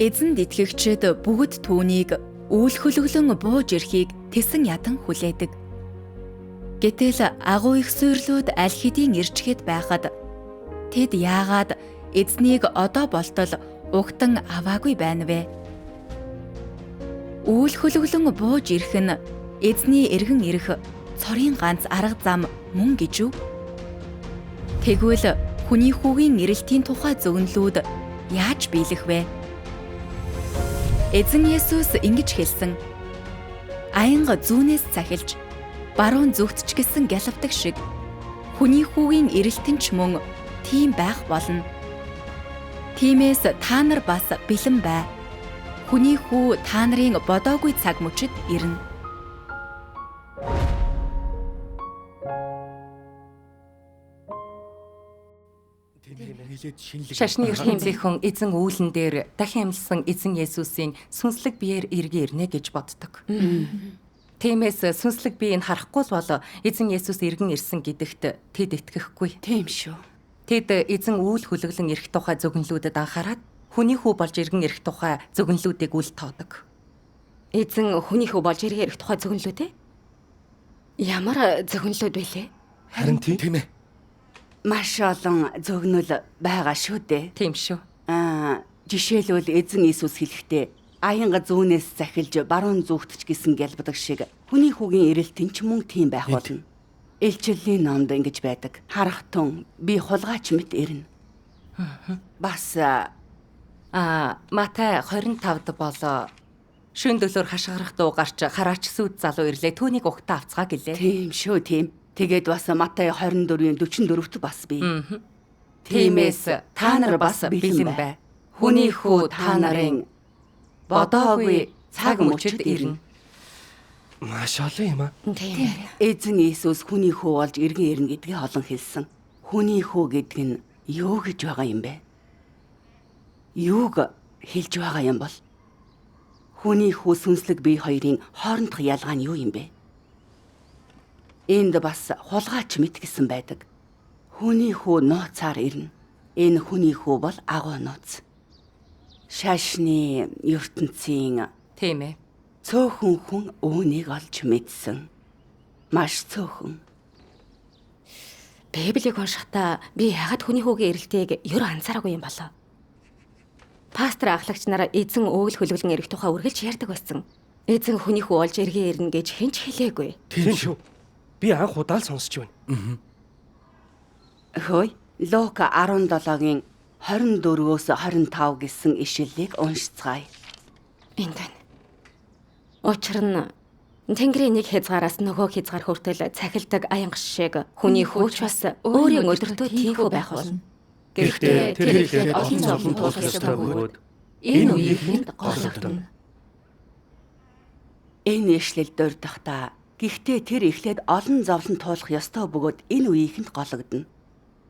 Эзэнд итгэгчид бүгд түүнийг үйл хөлөглөн бууж ирэхийг тэсэн ядан хүлээдэг. Гэтэл агуу их суйрлууд аль хэдийн ирчгээд байхад тэд яагаад эзнийг одоо болтол угтан аваагүй байна вэ? Үйл хөлөглөн бууж ирэх нь эзний эргэн ирэх цорын ганц арга зам мөн гэж үү? Тэгвэл хүний хүүгийн ирэлтийн тухай зөвнөлүүд яаж биелэх вэ? Эзэн Есүс ингэж хэлсэн. Аянга зүүнээс цахилж, баруун зүгт ч гэсэн гялавдаг шиг хүний хүүгийн ирэлтэн ч мөн тийм байх болно. Тиймээс та нар бас бэлэн бай. Хүний хүү та нарын бодоогүй цаг мөчид ирнэ. Шашны ертөнцийнхэн эзэн үүлэн дээр дахин амьлсан эзэн Есүсийн сүнслэг биеэр эргэн ирнэ гэж боддог. Тиймээс сүнслэг биеийг харахгүй л бол эзэн Есүс эргэн ирсэн гэдэгт тэд итгэхгүй. Тийм шүү. Тэд эзэн үйл хөлөглөн ирэх тухай зөвгөнлүүдэд анхаарад хүний хүү болж эргэн ирэх тухай зөвгөнлүүдийг үл тоодог. Эзэн хүний хүү болж ирэх тухай зөвгөнлүүд ээ? Ямар зөвгөнлүүд вэ? Харин тийм ээ. Маш олон зөвгнөл байгаа шүү дээ. Тийм шүү. Жишээлбэл эзэн Иесус хэлэхдээ аянга зүүнээс захилж баруун зүгт ч гэсэн гялбадаг шиг хүний хүүгийн ирэлтэн ч мөн тийм байх болно. Илчиллийн номд ингэж байдаг. Харах тун би хулгайч мэт ирнэ. Бас Матай 25-д болоо шөн дөлөөр хашгирах дуу гарч хараач сүд залуу ирлээ түүнийг угтаа авцгаа гэлээ. Тийм шүү тийм. Тэгээд бас Матай 24-ийн 44-т бас бий. Тиймээс та нар бас бэлэн бай. Хүний хүү та нарын бодоогүй цаг мөчид ирнэ. Маш олон юм аа. Тийм. Эзэн Иесус хүний хүү болж эргэн ирнэ гэдгээ олон хэлсэн. Хүний хүү гэдэг нь юу гэж байгаа юм бэ? Юуг хэлж байгаа юм бол? Хүний хүү сүнслэг бие хоёрын хоорондох ялгаа нь юу юм бэ? Энд бас хулгайч мэт гэсэн байдаг. Хүний хүү нууцаар ирнэ. Энэ хүний хүү бол агуу нууц. Шашны ертөнцийн Тийм ээ. цөөхөн хүн үүнийг олж мэдсэн. Маш цөөхөн. Библийг уншихдаа би ягаад хүний хүүгийн ирэлтийг ер анзаараагүй юм болоо. Пастор ахлагч нараа эзэн өөл хөлөглөн ирэх тухай үргэлж ярьдаг байсан. Эзэн хүний хүү олж эргэн ирнэ гэж хэн ч хэлээгүй. Тийм шүү. Би анх удаа л сонсч байна. Хөөе, Лука 17-гийн 24-өөс 25 гэсэн ишлэлийг уншицгаая. Энд байна. Учир нь Тэнгэрийн нэг хязгаараас нөгөө хязгаар хүртэл цахилдаг аянга шиг хүний хүүч бас өөрийн өдөртөө тийхүү байх болно. Гэхдээ тэр хэлээд олон зовлон туулах ёстой бөгөөд энэ үеийнхэнд голлогдно. Энэ ишлэл дурдахдаа гэхдээ тэр эхлээд олон зовлон туулах ёстой бөгөөд энэ үеийнхэнд гологдно.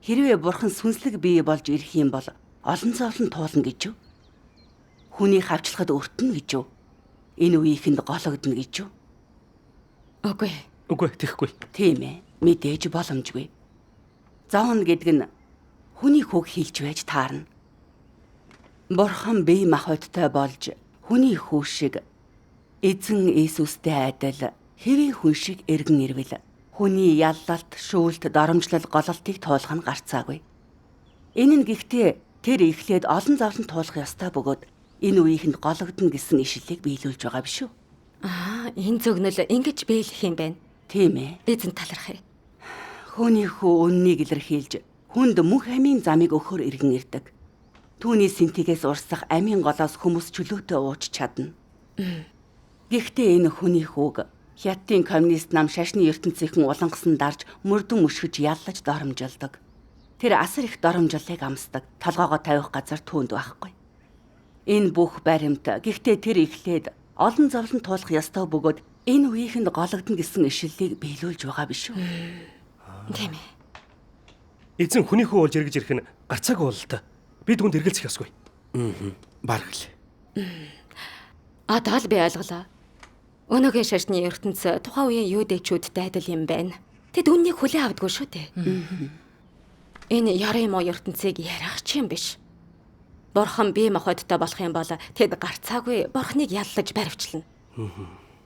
Хэрвээ бурхан сүнслэг бие болж ирэх юм бол олон зовлон туулна гэж юу? Хүний хавчлахад өртнө гэж юу? Энэ үеийнхэнд гологдно гэж юу? Үгүй тэхгүй. Тийм ээ. Мэдээж боломжгүй. Зовно гэдэг нь хүний хүүг хийлж байж таарна. Бурхан бие махбодтой болж хүний хүү шиг эзэн Иесустэй адил хэвийн хүн шиг эргэн ирвэл хүний яллалт, шүүлт, доромжлол, гололтыг туулах нь гарцаагүй. Энэ нь гэхдээ тэр эхлээд олон зовлон туулах ёстой бөгөөд энэ үеийнхэнд гологдно гэсэн ишлэлийг биелүүлж байгаа биш үү? Энэ зөвгнөл ингэж биелэх юм байна. Тийм ээ. Эзэн талархъя. Хүний хүү үннийг илэрхийлж хүнд мөнх амийн замыг өгөхөр иргэн ирдэг. Түүний сэнтигээс урсах амийн голоос хүмүүс чөлөөтэй ууж чадна. Гэхдээ энэ хүний хүүг Хятадын коммунист нам шашны ертөнцийнхэн улангасан дарж мөрдөн мөшгөж яллаж доромжилдог. Тэр асар их доромжлолыг амсдаг. Толгоогоо тавих газар түүнд байхгүй. Энэ бүх баримт гэхдээ тэр эхлээд олон зовлон туулах ёстой бөгөөд энэ үеийнхэнд гологдно гэсэн ишлэлийг биелүүлж байгаа биш үү? Тийм ээ. Эзэн хүний хүү болж эргэж ирэх нь гарцаагүй бол та. Би түүнд эргэлзэх ёсгүй. Бараг л. Одоо л би ойлголоо. Өнөөгийн шашны ертөнц тухайн үеийн юудэчүүдтэй адил юм байна. Тэд үннийг хүлээн авдаггүй шүү дээ. Энэ ярын муу ертөнцийг ярих ч юм биш. Бурхан бие махбодтой болох юм бол тэд гарцаагүй Бурханыг яллаж баривчлана.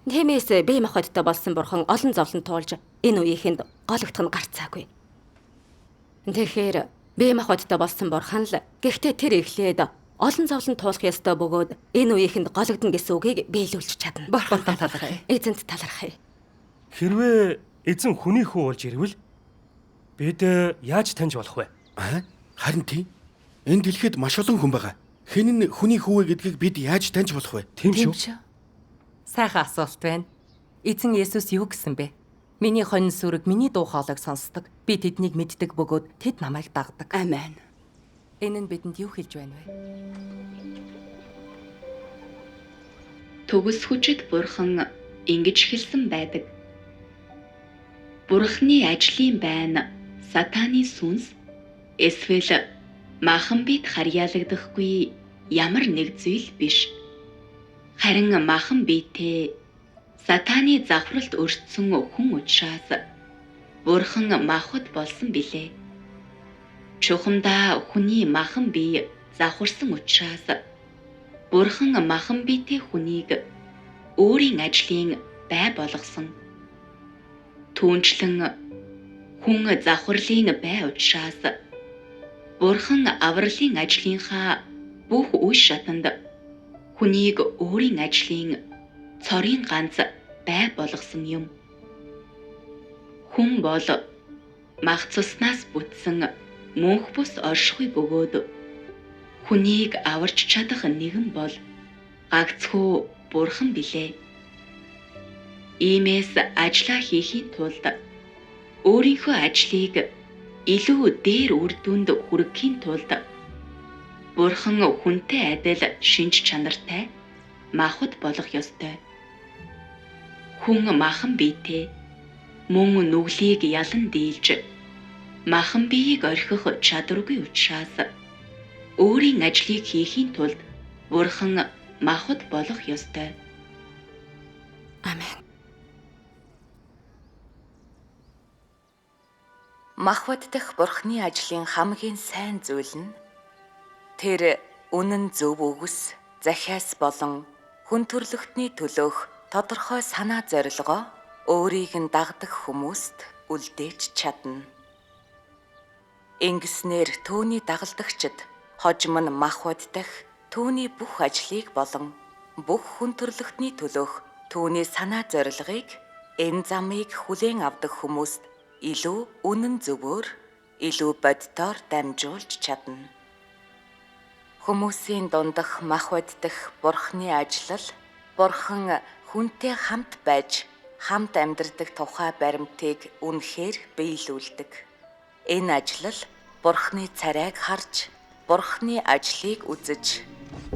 Тиймээс бие махбодтой болсон Бурхан олон зовлон туулж энэ үеийнхэнд гологдох нь гарцаагүй. Тэгэхээр бие махбодтой болсон Бурхан л гэхдээ тэр эхлээд олон зовлон туулах ёстой бөгөөд энэ үеийнхэнд гологдно гэсэн үгийг биелүүлж чадна. Бурханд талархъя. Эзэнт талархъя. Хэрвээ эзэн хүний хүү болж ирвэл бид яаж таньж болох вэ? Харин тийм. Энэ дэлхийд маш олон хүн байгаа. Хэн нь хүний хүү вэ гэдгийг бид яаж таньж болох вэ? Тийм шүү. Сайхан асуулт байна. Эзэн Есүс юу гэсэн бэ? Миний хонин сүрэг миний дуу хоолойг сонсдог. Би тэднийг мэддэг бөгөөд тэд намайг дагдаг. Амен. Энэ нь бидэнд юу хэлж байна вэ? Төгс хүчит Бурхан ингэж хэлсэн байдаг. Бурханы ажлын байна сатаны сүнс эсвэл махан бит харьяалагдахгүй ямар нэг зүйл биш. Харин махан биетэй сатаны завхралт өртсөн хүн учраас Бурхан махад болсон билээ. Чухамдаа хүний махан бие завхарсан учраас Бурхан махан биетэй хүнийг өөрийн ажлын бай болгосон. Түүнчлэн хүн завхарлын бай учраас Бурхан авралын ажлынхаа бүх үе шатанд хүнийг өөрийн ажлын цорын ганц бай болгосон юм. Хүн бол мах цуснаас бүтсэн мөнх бус оршихуй бөгөөд хүнийг аварч чадах нэгэн бол гагцхүү Бурхан билээ. Иймээс ажиллаа хийхийн тулд өөрийнхөө ажлыг илүү дээр үр дүнд хүрэхийн тулд Бурхан хүнтэй адил шинж чанартай махад болох ёстой. Хүн махан биетэй мөн нүглийг ялан дийлж махан биеийг орхих чадваргүй учраас өөрийн ажлыг хийхийн тулд Бурхан махад болох ёстой. Амен. Махбод дэх Бурханы ажлын хамгийн сайн зүйл нь тэр үнэн зөв үгс, захиас болон хүн төрлөختний төлөөх тодорхой санаа зорилгоо өөрийг нь дагдаг хүмүүст үлдээж чадна. Ингэснээр түүний дагалдагчид хожим нь махбод дэх түүний бүх ажлыг болон бүх хүн төрлөختний төлөөх түүний санаа зорилгыг энэ замыг хүлээн авдаг хүмүүст илүү үнэн зөвөөр, илүү боддоор дамжуулж чадна. Хүмүүсийн дундах махбод дэх Бурханы ажил, Бурхан хүнтэй хамт байж, хамт амьдардаг тухай баримтыг үнэхээр биелүүлдэг. Энэ ажил Бурханы царайг харж, Бурханы ажлыг үзэж,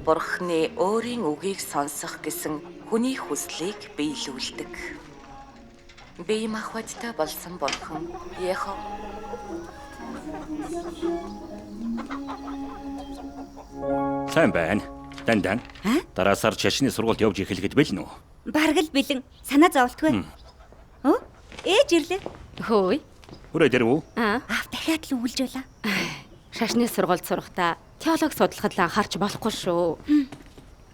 Бурханы өөрийн үгийг сонсох гэсэн хүний хүслийг биелүүлдэг. Би махбодтой болсон Бурхан Яхов. Сайн байна. Дандан. Дараа сар шашны сургуульд явж эхлэхэд бэлэн үү? Бараг л бэлэн. Санаа зовлтгүй. Ээж ирлээ. Хөөе. Хүрээ дэрв үү? Аав дахиад л үгэлж байлаа. Шашны сургуульд сурахдаа теологи судлахад л анхаарч болохгүй шүү.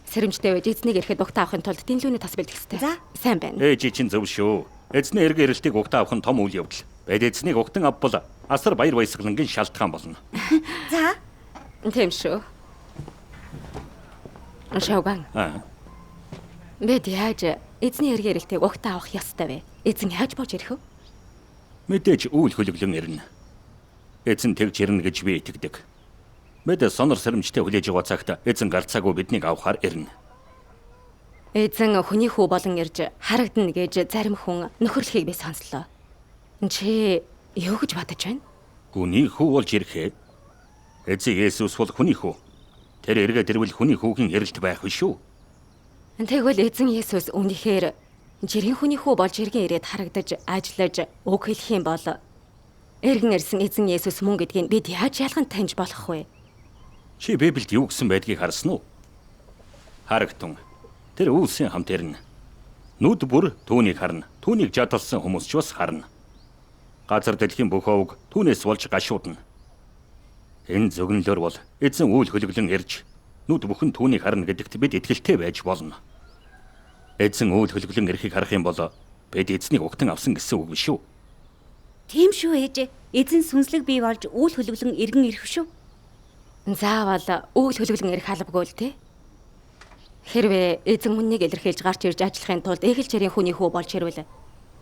Сэрэмжтэй байж эзнийг ирэхэд угтаа авахын тулд дэнлүүний тас бэлдэх хэрэгтэй. За, сайн байна. Ээж чинь зөв шүү. Эзний эргэ ирэлтийг угтаа авах нь том үйл явдал. Бид эзнийг угтан авбал асар баяр баясгалангийн шалтгаан болно. За. Тийм шүү. Шавган. Бид яаж эзний эргэ ирэлтийг угтаа авах ёстой вэ? Эзэн яаж бож ирэх вэ? Мэдээж үйл хөлөглөн ирнэ. Эзэн тэгж ирнэ гэж би итгэдэг. Бид сонор сэрэмжтэй хүлээж байгаа цагт эзэн гарцаагүй биднийг авахар ирнэ. Эзэн хүний хүү болон ирж харагдана гэж зарим хүн нөхөрлөхийг би сонслоо. Чи юу гэж бодож байна? Хүний хүү болж ирэхээ. Эзэн Есүс бол хүний хүү. Тэр эргээд ирвэл хүний хүүгийн эрэлт байх шүү. Тэгвэл эзэн Есүс үнэхээр жирийн хүний хүү болж иргэн ирээд харагдаж ажиллаж үг хэлэх юм бол эргэн ирсэн эзэн Есүс мөн гэдгийг бид яаж ялган таньж болох вэ? Чи Библиэд юу гэсэн байдгийг харсан уу? Харагтун. Тэр үйлсийн хамт ирнэ. Нүд бүр түүнийг харна. Түүнийг жадалсан хүмүүс ч бас харна. Газар дэлхийн бүх овг түүнээс болж гашуудна. Энэ зөвгөнлөөр бол эзэн үйл хөдлөлөн ирж нүд бүхэн түүнийг харна гэдэгт бид итгэлтэй байж болно. Эзэн үйл хөдлөлөн ирэхийг харах юм бол бид эзнийг угтан авсан гэсэн үг биш үү? Тийм шүү ээж. Эзэн сүнслэг бий болж үйл хөдлөлөн иргэн ирэх шүү. Заавал үйл хөдлөлн ирэх албагүй л те. Хэрвээ эзэн үннийг илэрхийлж гарч ирж ажиллахын тулд эгэлжэрийн хүний хүү болж ирвэл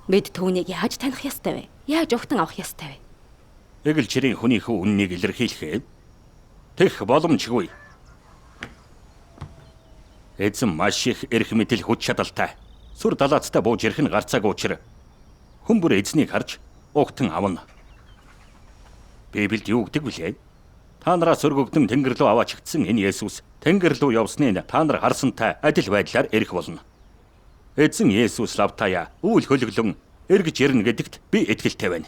бид түүнийг яаж таних ёстой вэ? Яаж угтан авах ёстой вэ? Эгэлжирийн хүний хүү үннийг илэрхийлэхэд тех боломжгүй. Эзэн маш их эрх мэдэл хүч чадалтай. Сүр далаацтай бууж ирэх нь гарцаагүй учраа хүмүүр эзнийг харж угтан авна. Библиэд юу гэдэг вүлээ? Та нараас өргөгдөн тэнгэр рүү аваачигдсан энэ Есүс тэнгэр рүү явсныг та нар харсантай адил байдлаар ирэх болно. Эзэн Есүс лавтая үйл хөдлөлөн эргэж ирнэ гэдэгт би итгэлтэй байна.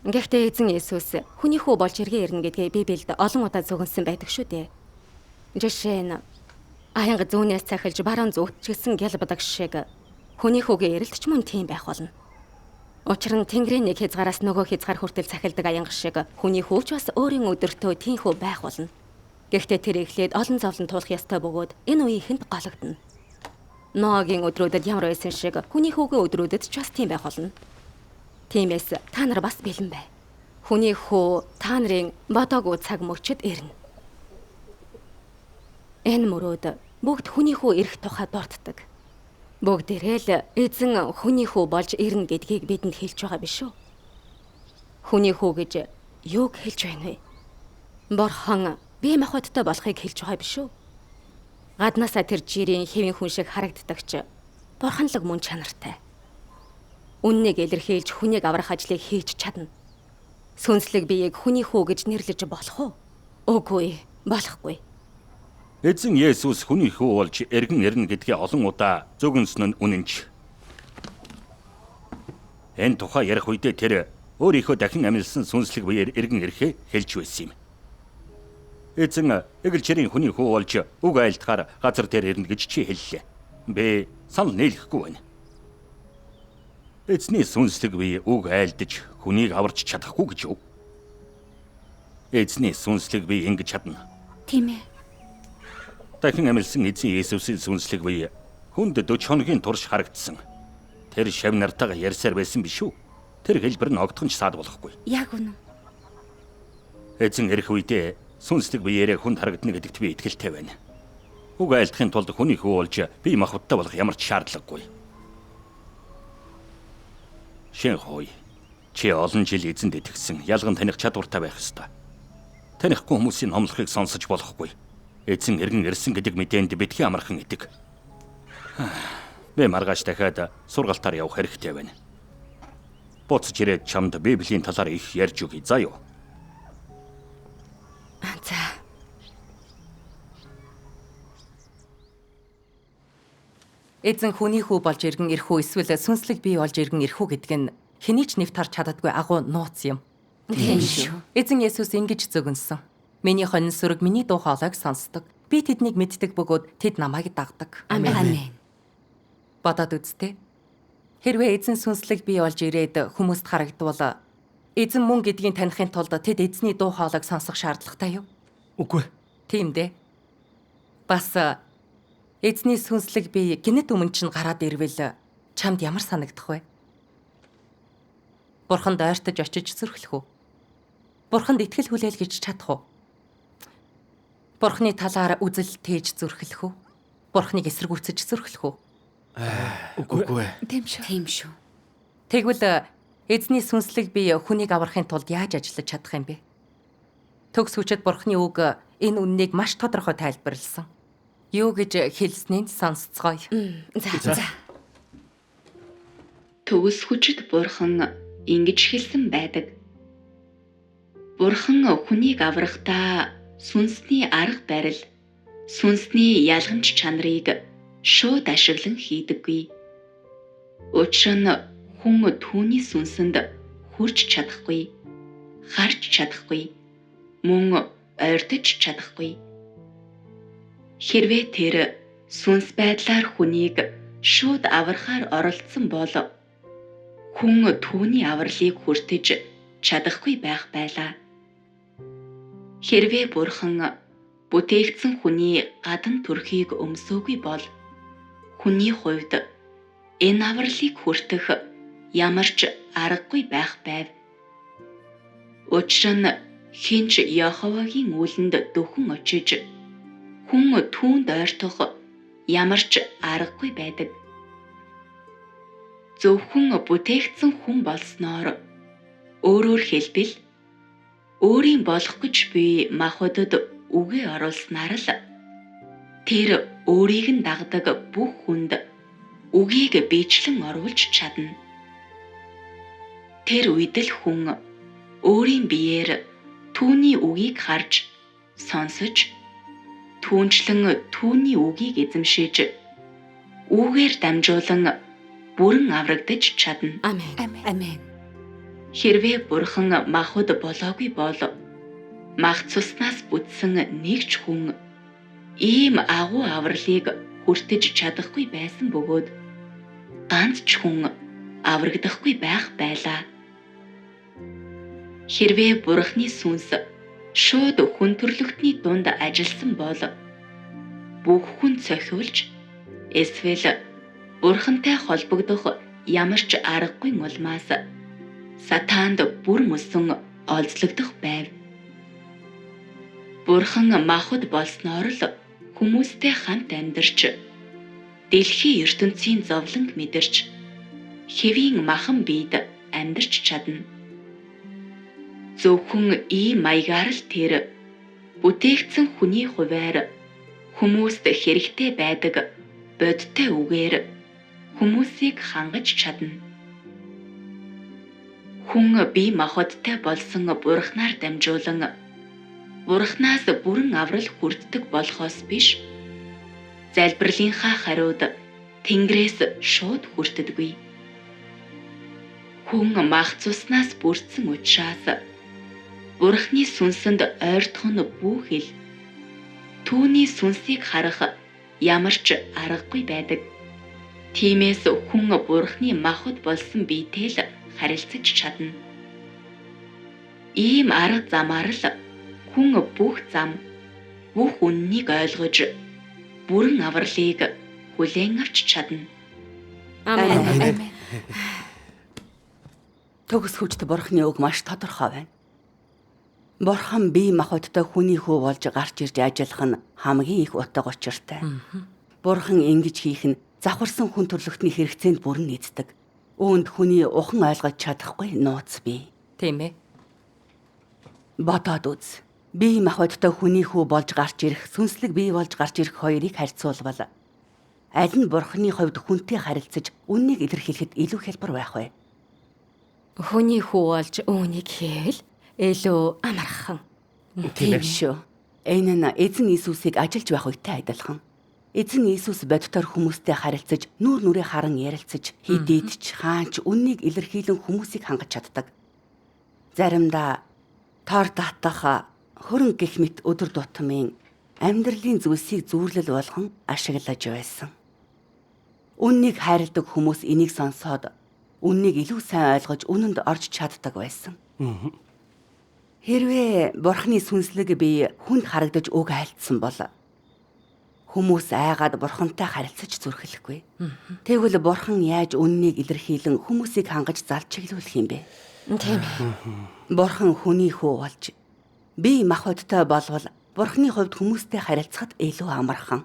Гэхдээ эзэн Есүс хүний хүү болж иргэн ирнэ гэдгээ Библиэд олон удаа зөвгөнсөн байдаг шүү дээ. Жишээ нь аянга зүүнээс цахилж баруун зүгтчихсэн гялбадаг шиг хүний хүүгийн ирэлтч мөн тийм байх болно. Учир нь Тэнгэрийн нэг хязгаараас нөгөө хязгаар хүртэл цахилдаг аянга шиг хүний хүүч бас өөрийн өдөртөө тийхүү байх болно. Гэхдээ тэр эхлээд олон зовлон туулах ёстой бөгөөд энэ үеийн хүнд гологдно. Ноагийн өдрүүдэд ямар байсан шиг хүний хүүгийн өдрүүдэд ч бас тийм байх болно. Тиймээс та нар бас бэлэн бай. Хүний хүү та нарын бодоогүй цаг мөчид ирнэ. Энэ мөрөөд бүгд хүний хүү ирэх тухай дурддаг. Бүгдээрээ л эзэн хүний хүү болж ирнэ гэдгийг бидэнд хэлж байгаа биш үү? Хүний хүү гэж юуг хэлж байна вэ? Бурхан бие махбодтой болохыг хэлж байгаа биш үү? Гаднаасаа тэр жирийн хэвийн хүн шиг харагддагч бурханлаг мөн чанартай. Үннийг илэрхийлж хүнийг аврах ажлыг хийж чадна. Сүнслэг биеийг хүний хүү гэж нэрлэж болох уу? Үгүй, болохгүй. Эзэн Есүс хүний хүү болж эргэн ирнэ гэдгээ олон удаа зөвгөнсөн нь үнэнч. Энэ тухай ярих үедээ тэр өөрийнхөө дахин амьлсан сүнслэг биеэр эргэн ирэхээ хэлж байсан юм. Эзэн эгэлжирийн хүний хүү болж үг айлтгаар газар дээр ирнэ гэж чи хэллээ. Би санал нийлэхгүй байна. Эзний сүнслэг бие үг айлдаж хүнийг аварч чадахгүй гэж юу? Эзний сүнслэг бие ингэж чадна. Тийм ээ. Дахин амьлсан эзэн Есүсийн сүнслэг бие хүнд 40 хоногийн турш харагдсан. Тэр шав нартайгаа ярьсаар байсан биш үү? Тэр хэлбэр нь огтхон ч саад болохгүй. Яг үнэ. Эзэн ирэх үедээ сүнслэг биеэрээ хүнд харагдана гэдэгт би итгэлтэй байна. Үг айлдахын тулд хүний хүү болж бие махбодтой болох ямар ч шаардлагагүй. Шин хой. Чи олон жил эзэнд итгэсэн, ялган таних чадвартай байх ёстой. Танихгүй хүмүүсийн номлохыг сонсож болохгүй. Эзэн эргэн ирсэн гэдэг мэдээнд битгий амархан идэг. Би маргааш дахиад сургалтаар явах хэрэгтэй байна. Буцаж ирээд чамд Библийн талаар их ярьж өгье заа юу? За. Эзэн хүний хүү болж иргэн ирэх үү эсвэл сүнслэг бий болж иргэн ирэх үү гэдэг нь хэний ч нэвт харж чаддаггүй агуу нууц юм. Тийм шүү. Эзэн Есүс ингэж зөвгөнсөн. Миний хонин сүрэг миний дуу хоолойг сонсдог. Би тэднийг мэддэг бөгөөд тэд намайг дагдаг. Амен. Бодоод үзтээ. Хэрвээ эзэн сүнслэг бий болж ирээд хүмүүст харагдвал эзэн мөн гэдгийг таних тулд тэд эзний дуу хоолойг сонсох шаардлагатай юу? Үгүй. Тийм дээ. Бас эзний сүнслэг бий гинэт өмнө чинь гараад ирвэл чамд ямар санагдах вэ? Бурханд ойртож очиж зүрхлэх үү? Бурханд итгэл хүлээлгэж чадах уу? Бурхны талаар үзэл тээж зүрхлэх үү? Бурхныг эсэргүүцэж зүрхлэх үү? Үгүй. Тийм шүү. Тэгвэл эзний сүнслэг бий хүнийг аврахын тулд яаж ажиллаж чадах юм бэ? Төгс хүчит Бурхны үг энэ үннийг маш тодорхой тайлбарлсан. Юу гэж хэлснийг сонсцгоё. За. Төгс хүчит Бурхан ингэж хэлсэн байдаг. Бурхан хүнийг аврахдаа сүнсний арга барил, сүнсний ялгамж чанарыг шууд ашиглан хийдэггүй. Учир нь хүн түүний сүнсэнд хүрч чадахгүй, харж чадахгүй, мөн ойртож чадахгүй. Хэрвээ тэр сүнс байдлаар хүнийг шууд аврахаар оролцсон бол хүн түүний авралыг хүртэж чадахгүй байх байлаа. Хэрвээ Бурхан бүтээгдсэн хүний гадна төрхийг өмсөөгүй бол хүний хувьд энэ авралыг хүртэх ямар ч аргагүй байх байв. Учир нь хинч Яховагийн үлэнд дөхөн очиж хүн түүнд ойртох ямар ч аргагүй байдаг. Зөвхөн бүтээгдсэн хүн болсноор өөрөөр хэлбэл өөрийн болох гэж буй махбодод үгээ оруулснаар л тэр өөрийг нь дагдаг бүх хүнд үгийг биечлэн оруулж чадна. Тэр үед л хүн өөрийн биеэр түүний үгийг харж, сонсож, түүнчлэн түүний үгийг эзэмшиж, үгээр дамжуулан бүрэн аврагдаж чадна. Амен. Хэрвээ Бурхан махбод болоогүй бол мах цуснаас бүтсэн нэг ч хүн ийм агуу авралыг хүртэж чадахгүй байсан бөгөөд ганц ч хүн аврагдахгүй байх байлаа. Хэрвээ Бурханы сүнс шууд хүн төрлөختний дунд ажилласан бол бүх хүн цохиулж эсвэл Бурхантай холбогдох ямар ч аргагүй улмаас Сатаанд бүр мөсөн олзлогдох байв. Бурхан махбод болсноор л хүмүүстэй хамт амьдарч дэлхийн ертөнцийн зовлонг мэдэрч хэвийн махан биед амьдарч чадна. Зөвхөн ийм маягаар л тэр бүтээгдсэн хүний хувьар хүмүүст хэрэгтэй байдаг бодтой үгээр хүмүүсийг хангаж чадна. Хүн бие махбодтой болсон Бурханаар дамжуулан Бурханаас бүрэн аврал хүртдэг болохоос биш, залбирлынхаа хариуд Тэнгэрээс шууд хүртдэггүй. Хүн мах цуснаас бүрдсэн учраас Бурханы сүнсэнд ойртох нь бүхэл түүний сүнсийг харах ямар ч аргагүй байдаг. Тиймээс хүн Бурханы махбод болсон биетэй л харилцаж чадна. Ийм арга замаар л хүн бүх зам, бүх үннийг ойлгож бүрэн авралыг хүлээн авч чадна. Амен. Төгс хүчтэй Бурханы үг маш тодорхой байна. Бурхан бие махбодтой хүний хүү болж гарч ирж ажиллах нь хамгийн их утга учиртай. Бурхан ингэж хийх нь завхарсан хүн төрлөختний хэрэгцээнд бүрэн нийцдэг. Үүнд хүний ухан ойлгож чадахгүй нууц бий. Тийм ээ. Бодоод үз. Бие махбодтой хүний хүү болж гарч ирэх, сүнслэг бие болж гарч ирэх хоёрыг харьцуулбал аль нь Бурханы хувьд хүнтэй харилцаж үннийг илэрхийлэхэд илүү хялбар байх вэ? Хүний хүү болж үүнийг хийвэл илүү амархан. Тийм шүү. Энэ нь эзэн Иесусыг ажиллаж байх үедээ адилхан. Эзэн Иесус бодтоор хүмүүстэй харилцаж, нүур нүрээ харан ярилцаж, хидийдч, хаанч үннийг илэрхийлэн хүмүүсийг хангаж чаддаг. Заримдаа тоор татах хөрөнгө гэх мэт өдөр тутмын амьдралын зүйлсийг зүүрлэл болгон ашиглаж байсан. Үннийг хайрладаг хүмүүс энийг сонсоод үннийг илүү сайн ойлгож үнэнд орж чаддаг байсан. Хэрвээ Бурханы сүнслэг бие хүнд харагдаж үг айлтсан бол хүмүүс айгаад Бурхантай харилцаж зүрхлэхгүй. Тэгвэл Бурхан яаж үннийг илэрхийлэн хүмүүсийг хангаж залж чиглүүлэх юм бэ? Тийм ээ. Бурхан хүний хүү болж бие махбодтой болвол Бурханы хувьд хүмүүстэй харилцахад илүү амархан.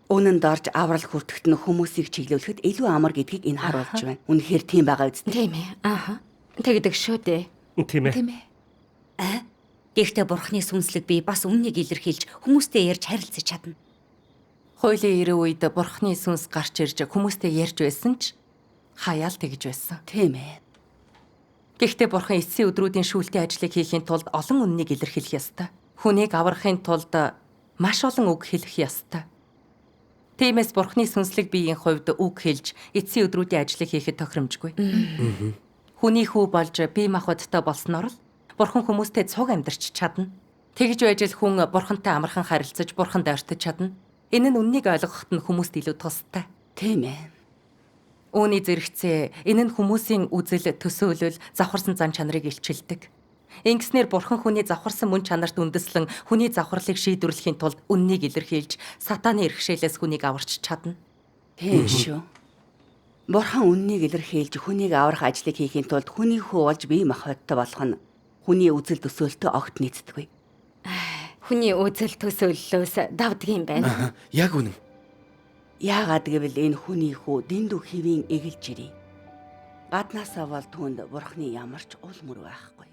Үнэнд орж аврал хүртэхэд нь хүмүүсийг чиглүүлэхэд илүү амар гэдгийг энэ харуулж байна. Үнэхээр тийм байгаа үст. Тийм ээ. Тэгдэг шүү дээ. Тийм ээ. Гэхдээ Бурханы сүнслэг бие бас үннийг илэрхийлж хүмүүстэй ярьж харилцаж чадна. Хуулийн ирэх үед Бурханы сүнс гарч ирж хүмүүстэй ярьж байсан ч хаяал тэгж байсан. Тийм ээ. Гэхдээ Бурхан эцсийн өдрүүдийн шүүлтийн ажлыг хийхийн тулд олон үннийг илэрхийлэх ёстой. Хүнийг аврахын тулд маш олон үг хэлэх ёстой. Тиймээс Бурханы сүнслэг биеийн хувьд үг хэлж эцсийн өдрүүдийн ажлыг хийхэд тохиромжгүй. Хүний хүү болж бие махбодтой болсноор л Бурхан хүмүүстэй цуг амьдарч чадна. Тэгж байж л хүн Бурхантай амархан харилцаж Бурханд ойртож чадна. Энэ нь үннийг ойлгоход нь хүмүүст илүү тустай. Тийм ээ. Үүний зэрэгцээ энэ нь хүмүүсийн үзэл, төсөөлөл, завхарсан зан чанарыг илчилдэг. Ингэснээр Бурхан хүний завхарсан мөн чанарт үндэслэн хүний завхарлыг шийдвэрлэхийн тулд үннийг илэрхийлж сатааны иргэшээлээс хүнийг аварч чадна. Тийм шүү. Бурхан үннийг илэрхийлж хүнийг аврах ажлыг хийхийн тулд хүний хүү болж бие махбодтой болох нь хүний үзэл төсөөлтөд огт нийцдэггүй. Хүний үзэл төсөөллөөс давдгийн байна. Яг үнэн. Яагаад гэвэл энэ хүний хүү дэндүү хэвийн эгэлж ирээ. Гаднаасаа бол түүнд Бурханы ямар ч ул мөр байхгүй.